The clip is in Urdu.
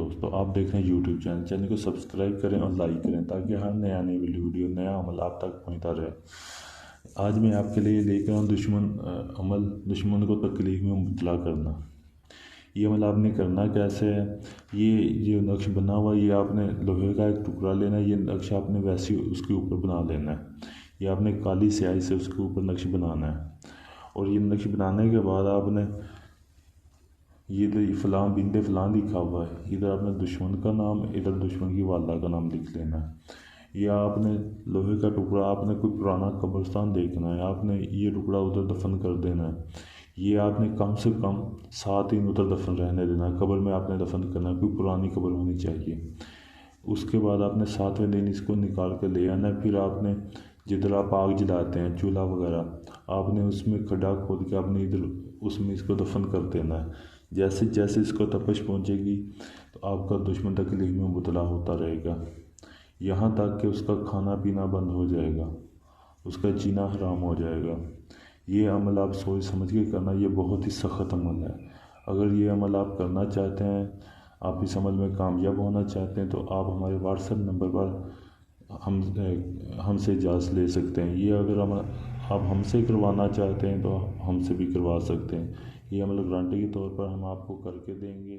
دوستو، آپ دیکھ رہے ہیں یوٹیوب چینل کو سبسکرائب کریں اور لائک کریں تاکہ ہر نیا ویڈیو نیا عمل آپ تک پہنچتا رہے۔ آج میں آپ کے لیے لے کر ہوں دشمن کو تکلیف میں مبتلا کرنا۔ یہ عمل آپ نے کرنا کیسے ہے؟ یہ جو نقش بنا ہوا یہ آپ نے لوہے کا ایک ٹکڑا لینا ہے، یہ نقش آپ نے ویسے اس کے اوپر بنا لینا ہے۔ یہ آپ نے کالی سیاہی سے اس کے اوپر نقش بنانا ہے، اور یہ نقش بنانے کے بعد آپ نے یہ فلاں بنت فلاں لکھا ہوا ہے، ادھر آپ نے دشمن کا نام، ادھر دشمن کی والدہ کا نام لکھ لینا ہے۔ یا آپ نے لوہے کا ٹکڑا، آپ نے کوئی پرانا قبرستان دیکھنا ہے، آپ نے یہ ٹکڑا ادھر دفن کر دینا ہے۔ یہ آپ نے کم سے کم 7 دن ادھر دفن رہنے دینا ہے، قبر میں آپ نے دفن کرنا ہے، کوئی پرانی قبر ہونی چاہیے۔ اس کے بعد آپ نے 7ویں دن اس کو نکال کے لے آنا ہے۔ پھر آپ نے جدھر آپ آگ جلاتے ہیں چولہا وغیرہ، آپ نے اس میں کھڈا کھود کے آپ نے ادھر اس میں اس کو دفن کر دینا ہے۔ جیسے جیسے اس کو تپش پہنچے گی تو آپ کا دشمن تکلیف میں مبتلا ہوتا رہے گا، یہاں تک کہ اس کا کھانا پینا بند ہو جائے گا، اس کا جینا حرام ہو جائے گا۔ یہ عمل آپ سوچ سمجھ کے کرنا، یہ بہت ہی سخت عمل ہے۔ اگر یہ عمل آپ کرنا چاہتے ہیں، آپ اس عمل میں کامیاب ہونا چاہتے ہیں، تو آپ ہمارے واٹس ایپ نمبر پر ہم سے اجازت لے سکتے ہیں۔ یہ اگر آپ ہم سے کروانا چاہتے ہیں تو ہم سے بھی کروا سکتے ہیں۔ یہ عمل گارنٹی کے طور پر ہم آپ کو کر کے دیں گے۔